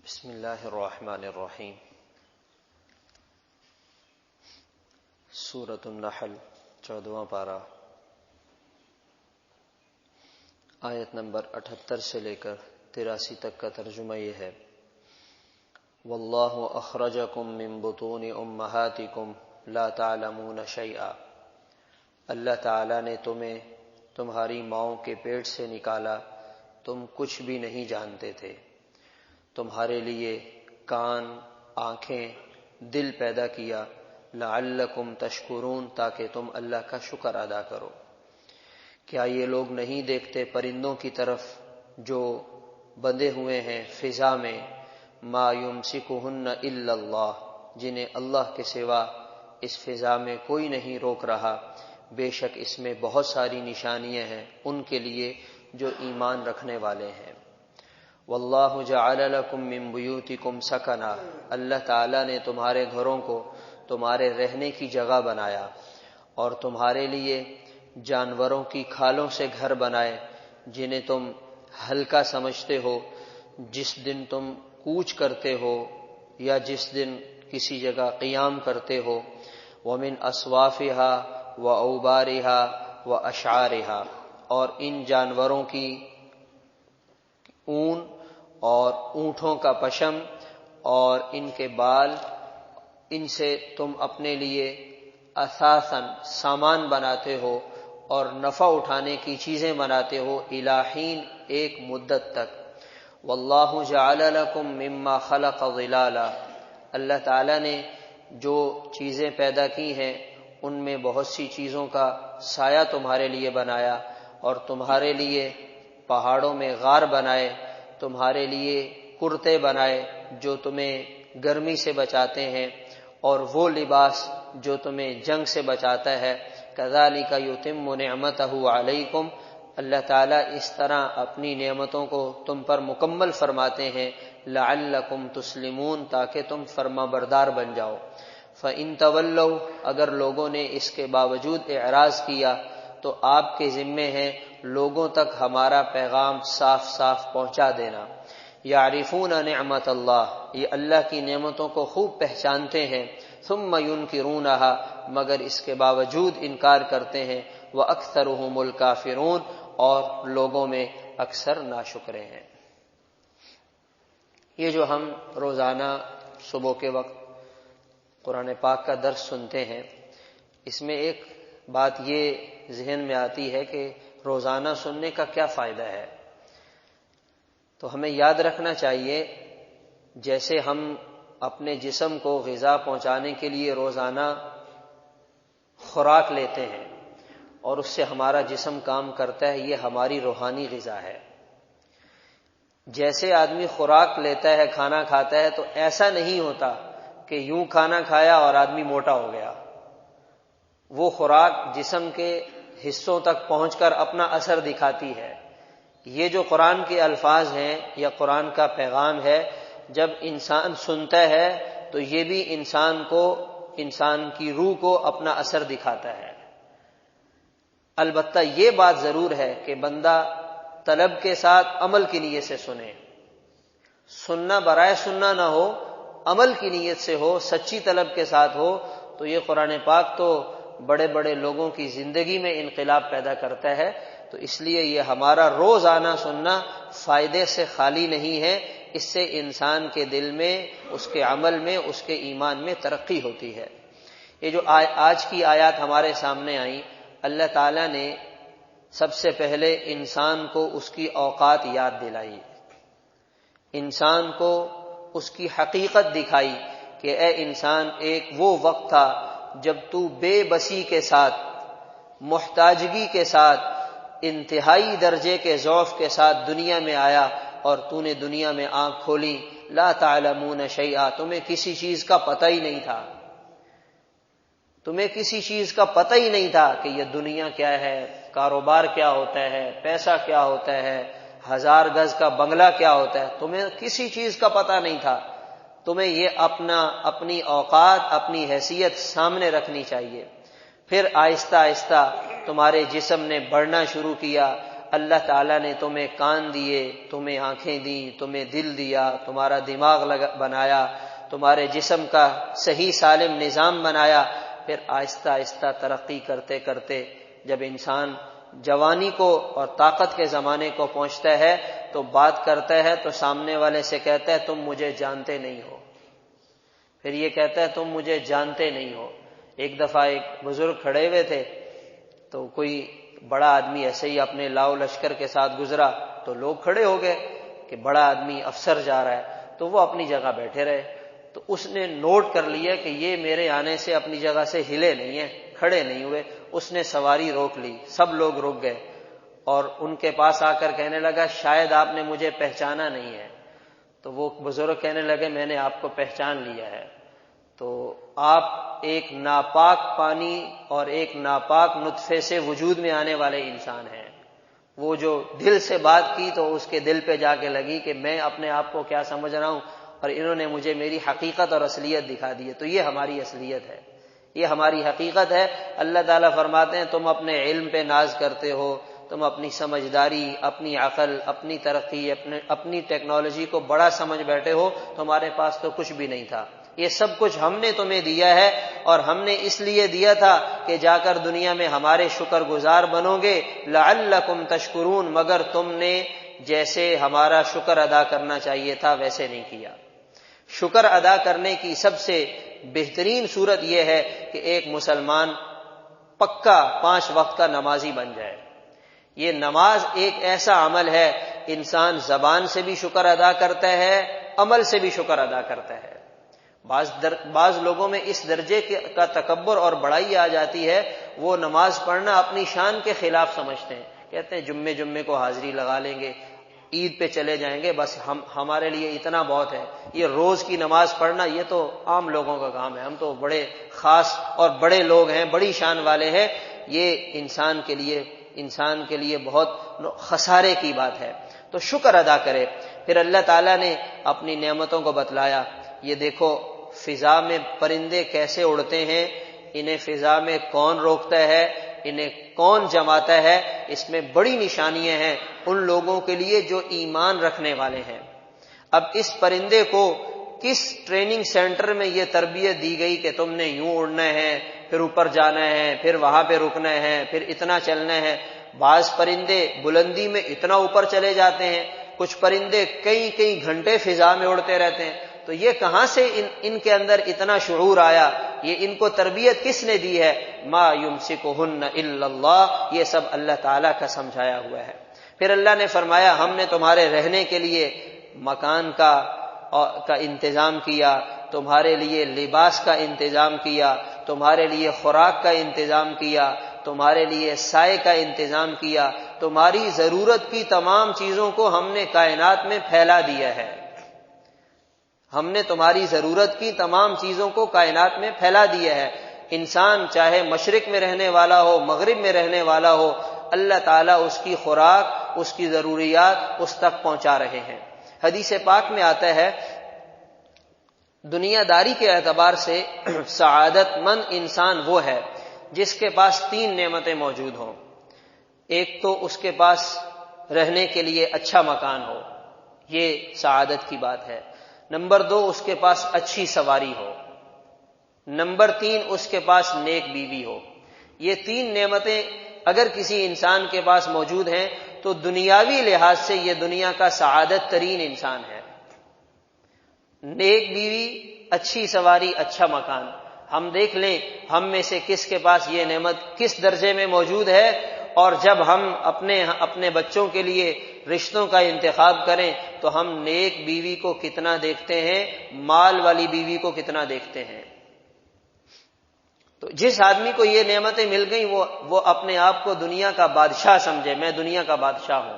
بسم اللہ الرحمن الرحیم۔ سورۃ النحل 14واں پارہ، آیت نمبر 78 سے لے کر 83 تک کا ترجمہ یہ ہے: واللہ اخرجکم من بطون امہاتکم لا تعلمون شیئا، اللہ تعالی نے تمہیں تمہاری ماؤں کے پیٹ سے نکالا، تم کچھ بھی نہیں جانتے تھے۔ تمہارے لیے کان، آنکھیں، دل پیدا کیا، لعلکم تشکرون، تاکہ تم اللہ کا شکر ادا کرو۔ کیا یہ لوگ نہیں دیکھتے پرندوں کی طرف جو بندھے ہوئے ہیں فضا میں، ما یمسکہن الا اللہ، جنہیں اللہ کے سوا اس فضا میں کوئی نہیں روک رہا، بے شک اس میں بہت ساری نشانیاں ہیں ان کے لیے جو ایمان رکھنے والے ہیں۔ واللہ جعل لکم من بیوتکم سکنا، اللہ تعالیٰ نے تمہارے گھروں کو تمہارے رہنے کی جگہ بنایا، اور تمہارے لیے جانوروں کی کھالوں سے گھر بنائے جنہیں تم ہلکا سمجھتے ہو جس دن تم کوچ کرتے ہو یا جس دن کسی جگہ قیام کرتے ہو۔ ومن اصوافها واوبارها واشعارها، اور ان جانوروں کی اون اور اونٹوں کا پشم اور ان کے بال، ان سے تم اپنے لیے اثاثاً سامان بناتے ہو اور نفع اٹھانے کی چیزیں بناتے ہو، الی حین، ایک مدت تک۔ واللہ جعل لکم مما خلق ظلالا، اللہ تعالیٰ نے جو چیزیں پیدا کی ہیں ان میں بہت سی چیزوں کا سایہ تمہارے لیے بنایا، اور تمہارے لیے پہاڑوں میں غار بنائے، تمہارے لیے کرتے بنائے جو تمہیں گرمی سے بچاتے ہیں، اور وہ لباس جو تمہیں جنگ سے بچاتا ہے۔ کذالک یتم نعمتہ علیکم، اللہ تعالیٰ اس طرح اپنی نعمتوں کو تم پر مکمل فرماتے ہیں، لعلکم تسلمون، تاکہ تم فرما بردار بن جاؤ۔ فإن تولوا، اگر لوگوں نے اس کے باوجود اعراض کیا تو آپ کے ذمے ہے لوگوں تک ہمارا پیغام صاف صاف پہنچا دینا۔ یعرفون نعمت اللہ، یہ اللہ کی نعمتوں کو خوب پہچانتے ہیں، ثم ینکرونہا، مگر اس کے باوجود انکار کرتے ہیں، واکثرهم الکافرون، اور لوگوں میں اکثر ناشکرے ہیں۔ یہ جو ہم روزانہ صبح کے وقت قرآن پاک کا درس سنتے ہیں، اس میں ایک بات یہ ذہن میں آتی ہے کہ روزانہ سننے کا کیا فائدہ ہے۔ تو ہمیں یاد رکھنا چاہیے، جیسے ہم اپنے جسم کو غذا پہنچانے کے لیے روزانہ خوراک لیتے ہیں اور اس سے ہمارا جسم کام کرتا ہے، یہ ہماری روحانی غذا ہے۔ جیسے آدمی خوراک لیتا ہے، کھانا کھاتا ہے، تو ایسا نہیں ہوتا کہ یوں کھانا کھایا اور آدمی موٹا ہو گیا۔ وہ خوراک جسم کے حصوں تک پہنچ کر اپنا اثر دکھاتی ہے۔ یہ جو قرآن کے الفاظ ہیں یا قرآن کا پیغام ہے، جب انسان سنتا ہے تو یہ بھی انسان کی روح کو اپنا اثر دکھاتا ہے۔ البتہ یہ بات ضرور ہے کہ بندہ طلب کے ساتھ عمل کی نیت سے سنے، سننا برائے سننا نہ ہو، عمل کی نیت سے ہو، سچی طلب کے ساتھ ہو، تو یہ قرآن پاک تو بڑے بڑے لوگوں کی زندگی میں انقلاب پیدا کرتا ہے۔ تو اس لیے یہ ہمارا روزانہ سننا فائدے سے خالی نہیں ہے، اس سے انسان کے دل میں، اس کے عمل میں، اس کے ایمان میں ترقی ہوتی ہے۔ یہ جو آج کی آیات ہمارے سامنے آئیں، اللہ تعالیٰ نے سب سے پہلے انسان کو اس کی اوقات یاد دلائی، انسان کو اس کی حقیقت دکھائی کہ اے انسان، ایک وہ وقت تھا جب تو بے بسی کے ساتھ، محتاجگی کے ساتھ، انتہائی درجے کے ضعف کے ساتھ دنیا میں آیا، اور تو نے دنیا میں آنکھ کھولی، لا تعلمون شیئا، تمہیں کسی چیز کا پتہ ہی نہیں تھا، تمہیں کسی چیز کا پتہ ہی نہیں تھا کہ یہ دنیا کیا ہے، کاروبار کیا ہوتا ہے، پیسہ کیا ہوتا ہے، 1000 گز کا بنگلہ کیا ہوتا ہے، تمہیں کسی چیز کا پتہ نہیں تھا۔ تمہیں یہ اپنی اوقات، اپنی حیثیت سامنے رکھنی چاہیے۔ پھر آہستہ آہستہ تمہارے جسم نے بڑھنا شروع کیا، اللہ تعالیٰ نے تمہیں کان دیے، تمہیں آنکھیں دی، تمہیں دل دیا، تمہارا دماغ بنایا، تمہارے جسم کا صحیح سالم نظام بنایا. پھر آہستہ آہستہ ترقی کرتے کرتے جب انسان جوانی کو اور طاقت کے زمانے کو پہنچتا ہے تو بات کرتا ہے تو سامنے والے سے کہتا ہے تم مجھے جانتے نہیں ہو. پھر یہ کہتا ہے تم مجھے جانتے نہیں ہو. ایک دفعہ ایک بزرگ کھڑے ہوئے تھے تو کوئی بڑا آدمی ایسے ہی اپنے لاؤ لشکر کے ساتھ گزرا تو لوگ کھڑے ہو گئے کہ بڑا آدمی افسر جا رہا ہے، تو وہ اپنی جگہ بیٹھے رہے. تو اس نے نوٹ کر لیا کہ یہ میرے آنے سے اپنی جگہ سے ہلے نہیں ہیں، کھڑے نہیں ہوئے. اس نے سواری روک لی، سب لوگ رک گئے اور ان کے پاس آ کر کہنے لگا شاید آپ نے مجھے پہچانا نہیں ہے. تو وہ بزرگ کہنے لگے میں نے آپ کو پہچان لیا ہے. تو آپ ایک ناپاک پانی اور ایک ناپاک نطفے سے وجود میں آنے والے انسان ہیں. وہ جو دل سے بات کی تو اس کے دل پہ جا کے لگی کہ میں اپنے آپ کو کیا سمجھ رہا ہوں اور انہوں نے مجھے میری حقیقت اور اصلیت دکھا دی ہے. تو یہ ہماری اصلیت ہے، یہ ہماری حقیقت ہے. اللہ تعالیٰ فرماتے ہیں تم اپنے علم پہ ناز کرتے ہو، تم اپنی سمجھداری، اپنی عقل، اپنی ترقی، اپنی ٹیکنالوجی کو بڑا سمجھ بیٹھے ہو. تمہارے پاس تو کچھ بھی نہیں تھا. یہ سب کچھ ہم نے تمہیں دیا ہے اور ہم نے اس لیے دیا تھا کہ جا کر دنیا میں ہمارے شکر گزار بنو گے. لعلکم تشکرون، مگر تم نے جیسے ہمارا شکر ادا کرنا چاہیے تھا ویسے نہیں کیا. شکر ادا کرنے کی سب سے بہترین صورت یہ ہے کہ ایک مسلمان پکا 5 وقت کا نمازی بن جائے. یہ نماز ایک ایسا عمل ہے، انسان زبان سے بھی شکر ادا کرتا ہے، عمل سے بھی شکر ادا کرتا ہے. بعض لوگوں میں اس درجے کا تکبر اور بڑائی آ جاتی ہے، وہ نماز پڑھنا اپنی شان کے خلاف سمجھتے ہیں. کہتے ہیں جمعے کو حاضری لگا لیں گے، عید پہ چلے جائیں گے، بس ہمارے لیے اتنا بہت ہے. یہ روز کی نماز پڑھنا یہ تو عام لوگوں کا کام ہے، ہم تو بڑے خاص اور بڑے لوگ ہیں، بڑی شان والے ہیں. یہ انسان کے لیے بہت خسارے کی بات ہے. تو شکر ادا کرے. پھر اللہ تعالیٰ نے اپنی نعمتوں کو بتلایا. یہ دیکھو فضا میں پرندے کیسے اڑتے ہیں، انہیں فضا میں کون روکتا ہے، انہیں کون جماتا ہے. اس میں بڑی نشانیاں ہیں ان لوگوں کے لیے جو ایمان رکھنے والے ہیں. اب اس پرندے کو کس ٹریننگ سینٹر میں یہ تربیت دی گئی کہ تم نے یوں اڑنا ہے، پھر اوپر جانا ہے، پھر وہاں پہ رکنا ہے، پھر اتنا چلنا ہے. بعض پرندے بلندی میں اتنا اوپر چلے جاتے ہیں، کچھ پرندے کئی گھنٹے فضا میں اڑتے رہتے ہیں. تو یہ کہاں سے ان کے اندر اتنا شعور آیا؟ یہ ان کو تربیت کس نے دی ہے؟ ما یمسکہن الا اللہ، یہ سب اللہ تعالیٰ کا سمجھایا ہوا ہے. پھر اللہ نے فرمایا ہم نے تمہارے رہنے کے لیے مکان کا انتظام کیا، تمہارے لیے لباس کا انتظام کیا، تمہارے لیے خوراک کا انتظام کیا، تمہارے لیے سائے کا انتظام کیا. تمہاری ضرورت کی تمام چیزوں کو ہم نے کائنات میں پھیلا دیا ہے. ہم نے تمہاری ضرورت کی تمام چیزوں کو کائنات میں پھیلا دیا ہے. انسان چاہے مشرق میں رہنے والا ہو، مغرب میں رہنے والا ہو، اللہ تعالیٰ اس کی خوراک، اس کی ضروریات اس تک پہنچا رہے ہیں. حدیث پاک میں آتا ہے دنیا داری کے اعتبار سے سعادت مند انسان وہ ہے جس کے پاس 3 نعمتیں موجود ہوں. ایک تو اس کے پاس رہنے کے لیے اچھا مکان ہو، یہ سعادت کی بات ہے. نمبر 2 اس کے پاس اچھی سواری ہو. نمبر 3 اس کے پاس نیک بیوی ہو. یہ 3 نعمتیں اگر کسی انسان کے پاس موجود ہیں تو دنیاوی لحاظ سے یہ دنیا کا سعادت ترین انسان ہے. نیک بیوی، اچھی سواری، اچھا مکان. ہم دیکھ لیں ہم میں سے کس کے پاس یہ نعمت کس درجے میں موجود ہے، اور جب ہم اپنے بچوں کے لیے رشتوں کا انتخاب کریں تو ہم نیک بیوی کو کتنا دیکھتے ہیں، مال والی بیوی کو کتنا دیکھتے ہیں. تو جس آدمی کو یہ نعمتیں مل گئیں وہ اپنے آپ کو دنیا کا بادشاہ سمجھے. میں دنیا کا بادشاہ ہوں،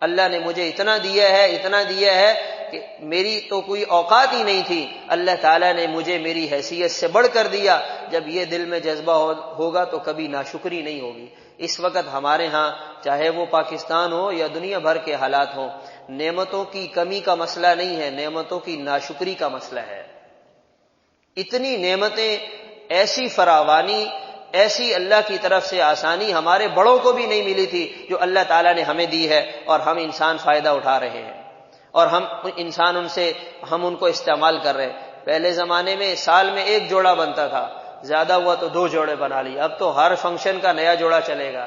اللہ نے مجھے اتنا دیا ہے کہ میری تو کوئی اوقات ہی نہیں تھی، اللہ تعالیٰ نے مجھے میری حیثیت سے بڑھ کر دیا. جب یہ دل میں جذبہ ہوگا تو کبھی ناشکری نہیں ہوگی. اس وقت ہمارے ہاں چاہے وہ پاکستان ہو یا دنیا بھر کے حالات ہوں، نعمتوں کی کمی کا مسئلہ نہیں ہے، نعمتوں کی ناشکری کا مسئلہ ہے. اتنی نعمتیں، ایسی فراوانی ایسی اللہ کی طرف سے آسانی ہمارے بڑوں کو بھی نہیں ملی تھی جو اللہ تعالیٰ نے ہمیں دی ہے، اور ہم انسان فائدہ اٹھا رہے ہیں، اور ہم ان کو استعمال کر رہے ہیں۔ پہلے زمانے میں سال میں 1 جوڑا بنتا تھا، زیادہ ہوا تو 2 جوڑے بنا لی، اب تو ہر فنکشن کا نیا جوڑا چلے گا،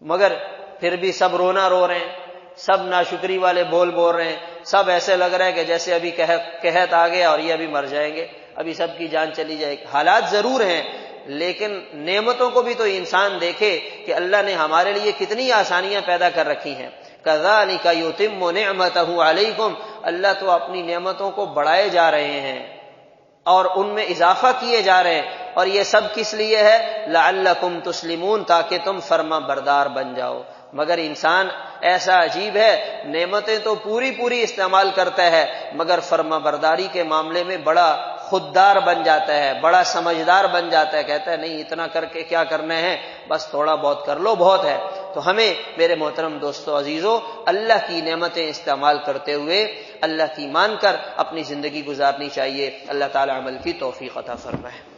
مگر پھر بھی سب رونا رو رہے ہیں، سب ناشکری والے بول رہے ہیں، سب ایسے لگ رہا ہے کہ جیسے ابھی قحط آ گیا اور یہ ابھی مر جائیں گے، ابھی سب کی جان چلی جائے گی۔ حالات ضرور ہیں، لیکن نعمتوں کو بھی تو انسان دیکھے کہ اللہ نے ہمارے لیے کتنی آسانیاں پیدا کر رکھی ہیں۔ کذالک یتم نعمتہ علیکم، اللہ تو اپنی نعمتوں کو بڑھائے جا رہے ہیں اور ان میں اضافہ کیے جا رہے ہیں، اور یہ سب کس لیے ہے؟ لعلکم تسلمون، تاکہ تم فرما بردار بن جاؤ۔ مگر انسان ایسا عجیب ہے، نعمتیں تو پوری استعمال کرتا ہے، مگر فرما برداری کے معاملے میں بڑا خوددار بن جاتا ہے، بڑا سمجھدار بن جاتا ہے، کہتا ہے نہیں اتنا کر کے کیا کرنا ہے، بس تھوڑا بہت کر لو بہت ہے۔ تو ہمیں میرے محترم دوستو عزیزو، اللہ کی نعمتیں استعمال کرتے ہوئے اللہ کی مان کر اپنی زندگی گزارنی چاہیے۔ اللہ تعالی عمل کی توفیق عطا فرمائے۔